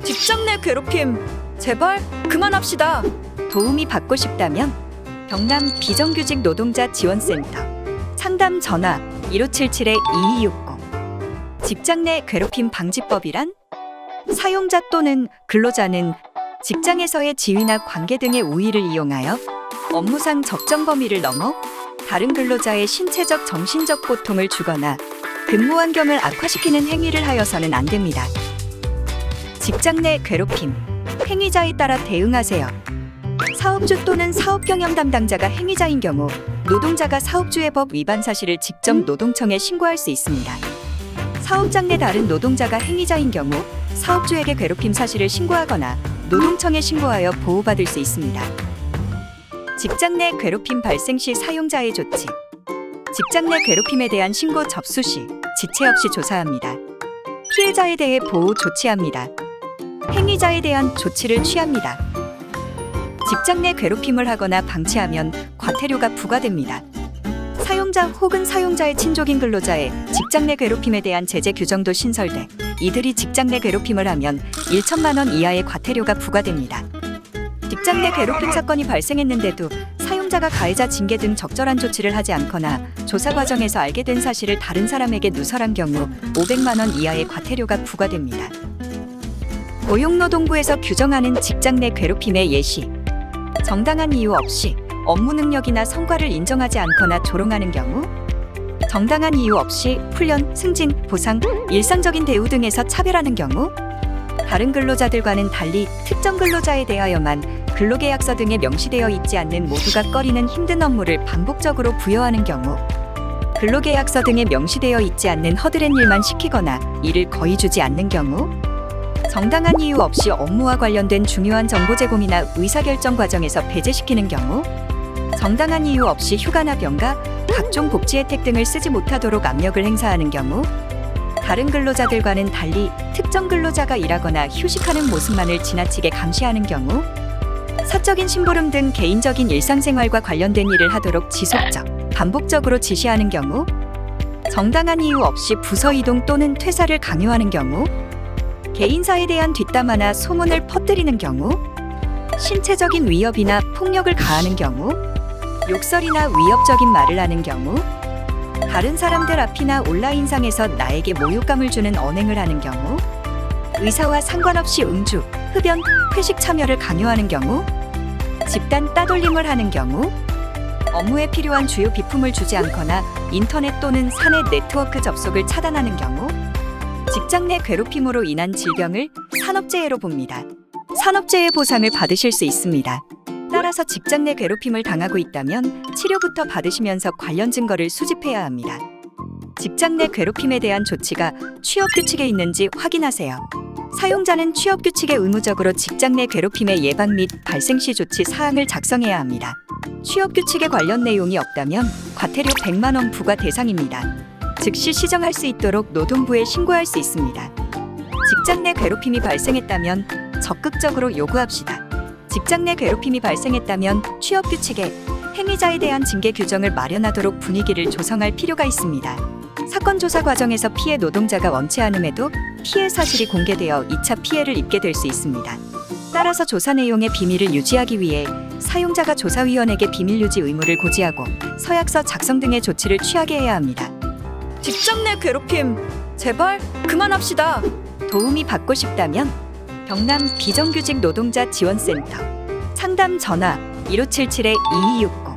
직장 내 괴롭힘 제발 그만합시다. 도움이 받고 싶다면 경남 비정규직 노동자 지원센터 상담 전화 1577-2260. 직장 내 괴롭힘 방지법이란 사용자 또는 근로자는 직장에서의 지위나 관계 등의 우위를 이용하여 업무상 적정 범위를 넘어 다른 근로자의 신체적, 정신적 고통을 주거나 근무 환경을 악화시키는 행위를 하여서는 안 됩니다. 직장 내 괴롭힘, 행위자에 따라 대응하세요. 사업주 또는 사업 경영 담당자가 행위자인 경우 노동자가 사업주의법 위반 사실을 직접 노동청에 신고할 수 있습니다. 사업장 내 다른 노동자가 행위자인 경우 사업주에게 괴롭힘 사실을 신고하거나 노동청에 신고하여 보호받을 수 있습니다. 직장 내 괴롭힘 발생 시 사용자의 조치. 직장 내 괴롭힘에 대한 신고 접수 시 지체 없이 조사합니다. 피해자에 대해 보호 조치합니다. 행위자에 대한 조치를 취합니다. 직장 내 괴롭힘을 하거나 방치하면 과태료가 부과됩니다. 사용자 혹은 사용자의 친족인 근로자의 직장 내 괴롭힘에 대한 제재 규정도 신설돼 이들이 직장 내 괴롭힘을 하면 1천만 원 이하의 과태료가 부과됩니다. 직장 내 괴롭힘 사건이 발생했는데도 사용자가 가해자 징계 등 적절한 조치를 하지 않거나 조사 과정에서 알게 된 사실을 다른 사람에게 누설한 경우 500만 원 이하의 과태료가 부과됩니다. 고용노동부에서 규정하는 직장 내 괴롭힘의 예시. 정당한 이유 없이 업무 능력이나 성과를 인정하지 않거나 조롱하는 경우, 정당한 이유 없이 훈련, 승진, 보상, 일상적인 대우 등에서 차별하는 경우, 다른 근로자들과는 달리 특정 근로자에 대하여만 근로계약서 등에 명시되어 있지 않는 모두가 꺼리는 힘든 업무를 반복적으로 부여하는 경우, 근로계약서 등에 명시되어 있지 않는 허드렛 일만 시키거나 일을 거의 주지 않는 경우, 정당한 이유 없이 업무와 관련된 중요한 정보 제공이나 의사결정 과정에서 배제시키는 경우, 정당한 이유 없이 휴가나 병가, 각종 복지 혜택 등을 쓰지 못하도록 압력을 행사하는 경우, 다른 근로자들과는 달리 특정 근로자가 일하거나 휴식하는 모습만을 지나치게 감시하는 경우, 사적인 심부름 등 개인적인 일상생활과 관련된 일을 하도록 지속적, 반복적으로 지시하는 경우, 정당한 이유 없이 부서 이동 또는 퇴사를 강요하는 경우, 개인사에 대한 뒷담화나 소문을 퍼뜨리는 경우, 신체적인 위협이나 폭력을 가하는 경우, 욕설이나 위협적인 말을 하는 경우, 다른 사람들 앞이나 온라인상에서 나에게 모욕감을 주는 언행을 하는 경우, 의사와 상관없이 음주, 흡연, 회식 참여를 강요하는 경우, 집단 따돌림을 하는 경우, 업무에 필요한 주요 비품을 주지 않거나 인터넷 또는 사내 네트워크 접속을 차단하는 경우, 직장 내 괴롭힘으로 인한 질병을 산업재해로 봅니다. 산업재해 보상을 받으실 수 있습니다. 따라서 직장 내 괴롭힘을 당하고 있다면 치료부터 받으시면서 관련 증거를 수집해야 합니다. 직장 내 괴롭힘에 대한 조치가 취업규칙에 있는지 확인하세요. 사용자는 취업규칙에 의무적으로 직장 내 괴롭힘의 예방 및 발생 시 조치 사항을 작성해야 합니다. 취업규칙에 관련 내용이 없다면 과태료 100만 원 부과 대상입니다. 즉시 시정할 수 있도록 노동부에 신고할 수 있습니다. 직장 내 괴롭힘이 발생했다면 적극적으로 요구합시다. 직장 내 괴롭힘이 발생했다면 취업규칙에 행위자에 대한 징계 규정을 마련하도록 분위기를 조성할 필요가 있습니다. 사건 조사 과정에서 피해 노동자가 원치 않음에도 피해 사실이 공개되어 2차 피해를 입게 될 수 있습니다. 따라서 조사 내용의 비밀을 유지하기 위해 사용자가 조사위원에게 비밀 유지 의무를 고지하고 서약서 작성 등의 조치를 취하게 해야 합니다. 직장 내 괴롭힘 제발 그만합시다. 도움이 받고 싶다면 경남 비정규직 노동자 지원센터 상담 전화 1577-2260